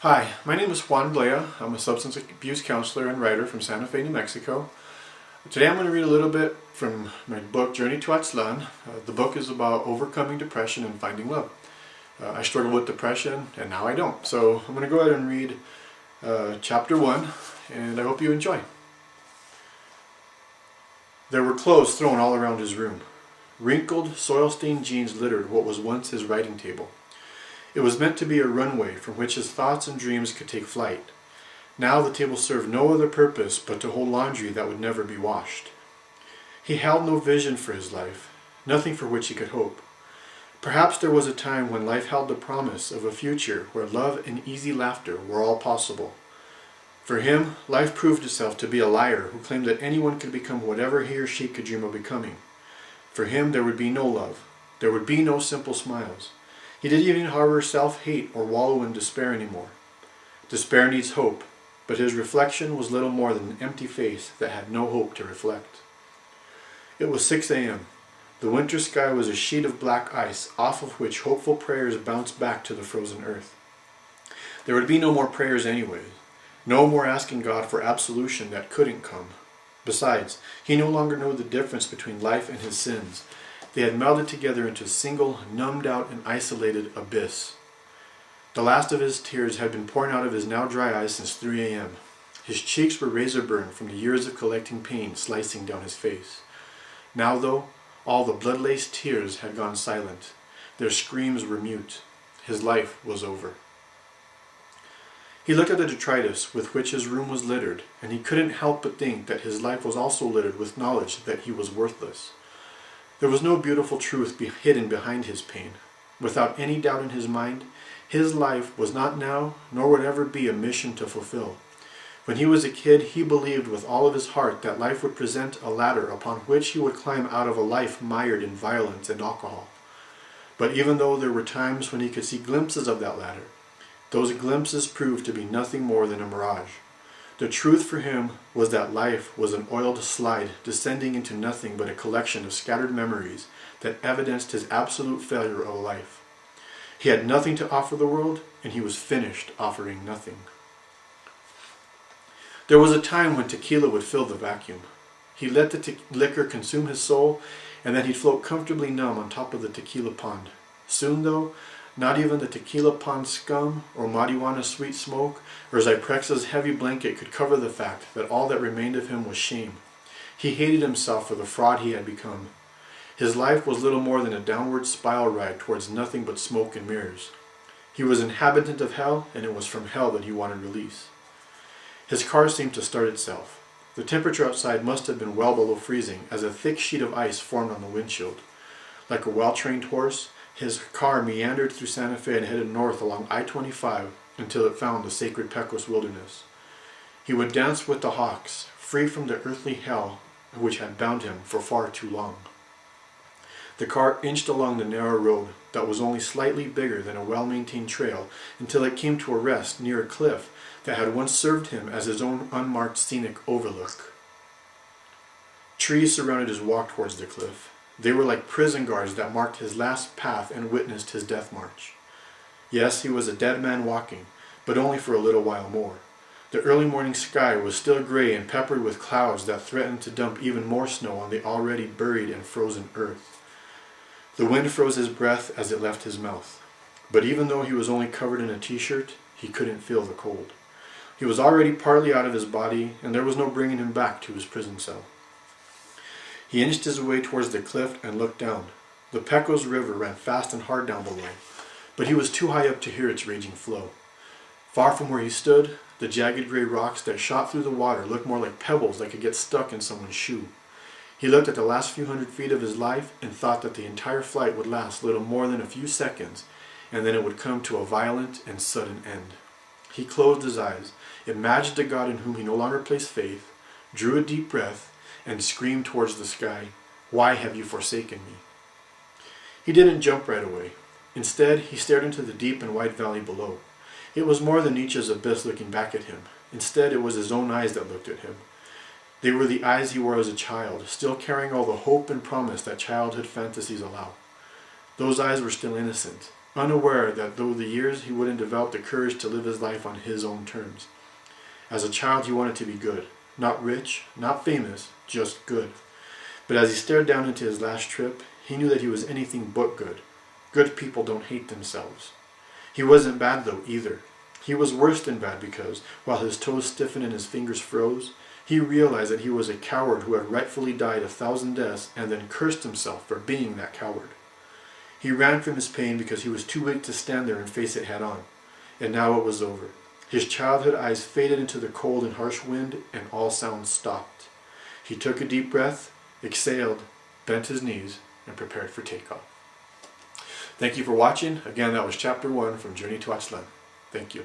Hi, my name is Juan Blea. I'm a substance abuse counselor and writer from Santa Fe, New Mexico. Today I'm going to read a little bit from my book, Journey to Aztlan. The book is about overcoming depression and finding love. I struggle with depression and now I don't. So I'm going to go ahead and read chapter 1 and I hope you enjoy. There were clothes thrown all around his room. Wrinkled, soil-stained jeans littered what was once his writing table. It was meant to be a runway from which his thoughts and dreams could take flight. Now the table served no other purpose but to hold laundry that would never be washed. He held no vision for his life, nothing for which he could hope. Perhaps there was a time when life held the promise of a future where love and easy laughter were all possible. For him, life proved itself to be a liar who claimed that anyone could become whatever he or she could dream of becoming. For him, there would be no love. There would be no simple smiles. He didn't even harbor self-hate or wallow in despair anymore. Despair needs hope, but his reflection was little more than an empty face that had no hope to reflect. It was 6 a.m. The winter sky was a sheet of black ice off of which hopeful prayers bounced back to the frozen earth. There would be no more prayers anyway. No more asking God for absolution that couldn't come. Besides, he no longer knew the difference between life and his sins. They had melded together into a single, numbed out and isolated abyss. The last of his tears had been pouring out of his now dry eyes since 3 a.m. His cheeks were razor burned from the years of collecting pain slicing down his face. Now, though, all the blood-laced tears had gone silent. Their screams were mute. His life was over. He looked at the detritus with which his room was littered, and he couldn't help but think that his life was also littered with knowledge that he was worthless. There was no beautiful truth hidden behind his pain. Without any doubt in his mind, his life was not now, nor would ever be, a mission to fulfill. When he was a kid, he believed with all of his heart that life would present a ladder upon which he would climb out of a life mired in violence and alcohol. But even though there were times when he could see glimpses of that ladder, those glimpses proved to be nothing more than a mirage. The truth for him was that life was an oiled slide descending into nothing but a collection of scattered memories that evidenced his absolute failure of life. He had nothing to offer the world, and he was finished offering nothing. There was a time when tequila would fill the vacuum. He let the liquor consume his soul, and then he'd float comfortably numb on top of the tequila pond. Soon, though, not even the tequila pond scum or marijuana sweet smoke or Zyprexa's heavy blanket could cover the fact that all that remained of him was shame. He hated himself for the fraud he had become. His life was little more than a downward spiral ride towards nothing but smoke and mirrors. He was an inhabitant of hell, and it was from hell that he wanted release. His car seemed to start itself. The temperature outside must have been well below freezing as a thick sheet of ice formed on the windshield. Like a well-trained horse, his car meandered through Santa Fe and headed north along I-25 until it found the sacred Pecos wilderness. He would dance with the hawks, free from the earthly hell which had bound him for far too long. The car inched along the narrow road that was only slightly bigger than a well-maintained trail until it came to a rest near a cliff that had once served him as his own unmarked scenic overlook. Trees surrounded his walk towards the cliff. They were like prison guards that marked his last path and witnessed his death march. Yes, he was a dead man walking, but only for a little while more. The early morning sky was still gray and peppered with clouds that threatened to dump even more snow on the already buried and frozen earth. The wind froze his breath as it left his mouth. But even though he was only covered in a t-shirt, he couldn't feel the cold. He was already partly out of his body, and there was no bringing him back to his prison cell. He inched his way towards the cliff and looked down. The Pecos River ran fast and hard down below, but he was too high up to hear its raging flow. Far from where he stood, the jagged gray rocks that shot through the water looked more like pebbles that could get stuck in someone's shoe. He looked at the last few hundred feet of his life and thought that the entire flight would last little more than a few seconds, and then it would come to a violent and sudden end. He closed his eyes, imagined a God in whom he no longer placed faith, drew a deep breath, and screamed towards the sky, "Why have you forsaken me?" He didn't jump right away. Instead, he stared into the deep and wide valley below. It was more than Nietzsche's abyss looking back at him. Instead, it was his own eyes that looked at him. They were the eyes he wore as a child, still carrying all the hope and promise that childhood fantasies allow. Those eyes were still innocent. unaware that through the years he wouldn't develop the courage to live his life on his own terms. As a child he wanted to be good, not rich, not famous, just good. But as he stared down into his last trip, he knew that he was anything but good. Good people don't hate themselves. He wasn't bad though either. He was worse than bad because, while his toes stiffened and his fingers froze, he realized that he was a coward who had rightfully died 1,000 deaths and then cursed himself for being that coward. He ran from his pain because he was too weak to stand there and face it head on. And now it was over. His childhood eyes faded into the cold and harsh wind, and all sounds stopped. He took a deep breath, exhaled, bent his knees, and prepared for takeoff. Thank you for watching. Again, that was Chapter 1 from Journey to Aztlan. Thank you.